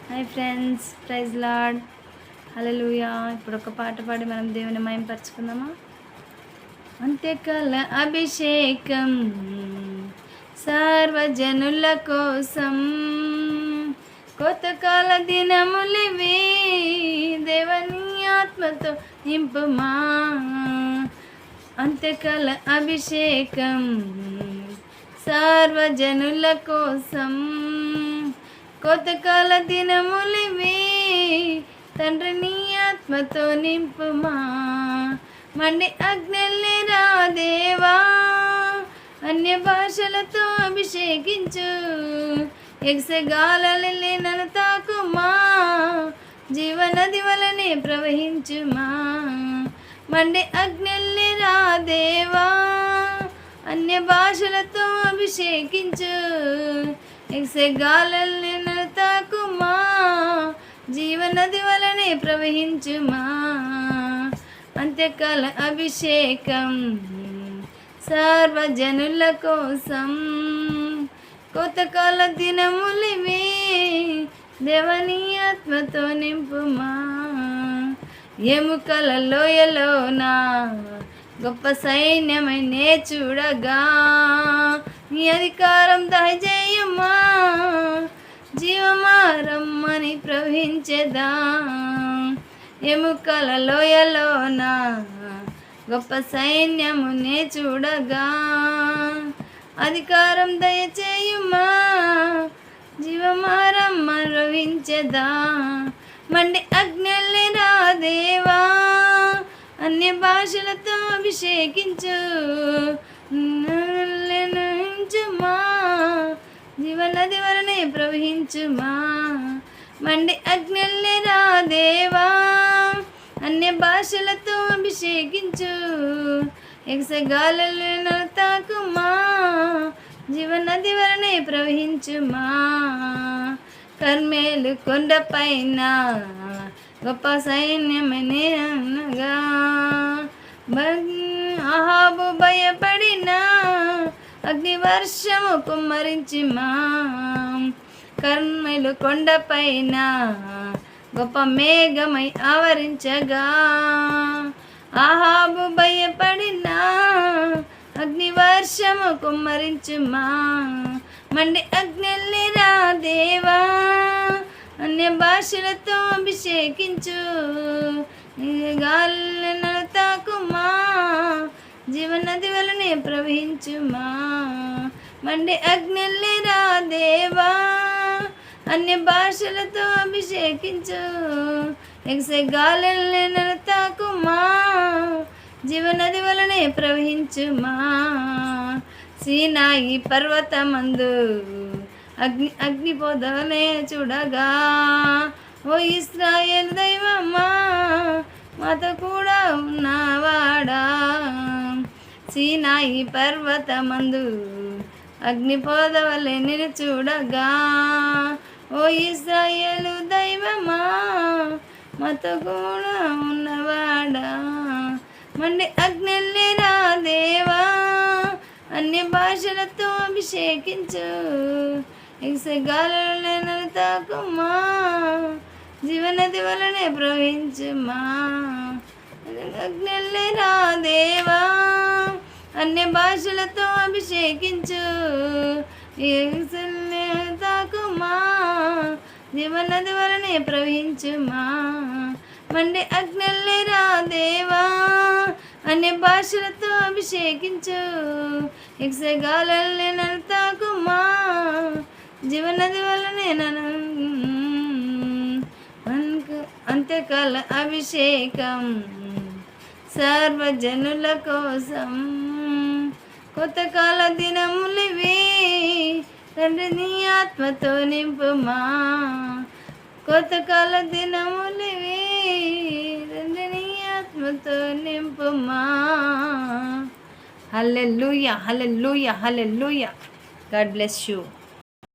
Hi friends, praise lord, హల్లెలూయా. ఇప్పుడు ఒక పాట పాడి మనం దేవుని మహిమపరచుకుందామా? అంత్యకాల అభిషేకం సర్వజనుల కోసం, కొత్తకాల దినములివి దేవుని ఆత్మతో నింపుమా. అంత్యకాల అభిషేకం సర్వజనుల కోసం, కొత్తకాల దినములివి తండ్రి నీ ఆత్మతో నింపుమా. మండి అగ్నిల్ని రా దేవా, అన్య భాషలతో అభిషేకించు. ఎగసగాలని నన్ను తాకుమా, జీవనది వలనే ప్రవహించుమా. మండి అగ్నిల్ని రా దేవా, అన్య భాషలతో అభిషేకించు. ఎగసగాలని నన్ను తాకుమా, జీవనది వలనే ప్రవహించుమా. అంత్యకాల అభిషేకం సర్వజనుల కోసం, కొత్తకాల దినములివి దేవుని ఆత్మతో నింపుమా. ఎముకల లోయలోన గొప్ప సైన్యమై నే చూడగా, నీ అధికారం దయచేయమ్మా. జీవమారమ్మని ప్రవహించేదా. ఎముకల లోయలోన గొప్ప సైన్యమునే చూడగా, అధికారం దయచేయుమా. జీవమారమ్మని ప్రవహించేదా. మండి అగ్నిల్ని రా దేవా, అన్య భాషలతో అభిషేకించు. మా జీవనది వలనే ప్రవహించుమా. మండి అగ్నిల్ని రా దేవా, అన్య భాషలతో అభిషేకించు. ఎగసగాలను తాకుమా, జీవనది వలనే ప్రవహించుమా. కర్మేలు కొండపైన గొప్ప సైన్యమని అనగా, అహాబు భయపడిన అగ్ని వర్షము కుమ్మరించిమా. కర్మేలు కొండపైన గొప్ప మేఘమై ఆవరించగా, అహాబు భయపడిన అగ్ని వర్షము కుమ్మరించుమా. మండి అగ్నిల్ని రా దేవా, అన్య భాషలతో అభిషేకించు. గాలిని తాకుమా, జీవనది వలనే ప్రవహించుమా. మండి అగ్నిల్ని రా దేవా, అన్య భాషలతో అభిషేకించు. ఎగసే గాలిని తాకుమా, జీవనది వలనే ప్రవహించుమా. సీనాయి పర్వతమందు అగ్నిపోదనే చూడగా, ఓ ఇశ్రాయేలు దైవమ్మా, మాతో కూడా ఉన్నవాడా. సీనాయి పర్వతమందు అగ్నిపోదవలే నిన్ను చూడగా, ఓ ఇశ్రాయేలు దైవమా, మాతో కూడా ఉన్నవాడా. మండి అగ్నిల్ని రా దేవా, అన్య భాషలతో అభిషేకించు. ఎగసగాలను తాకుమా, జీవనది వలనే ప్రవహించుమా. అగ్నిల్ని రా దేవా, అన్య భాషలతో అభిషేకించు. తాకుమా, జీవనది వలనే ప్రవహించుమా. మండి అగ్నిల్ని రా దేవా, అన్య భాషలతో అభిషేకించు. ఎగసగాలని నన్ను తాకుమా, జీవనది వలనే అంత్యకాల అభిషేకం సర్వజనుల కోసం, కొత్తకాల దినములివి తండ్రి నీ ఆత్మతో నింపుమా. కొత్తకాల దినములివి తండ్రి నీ ఆత్మతో నింపుమా. హల్లెలూయా, హల్లెలూయా, హల్లెలూయా. God bless you.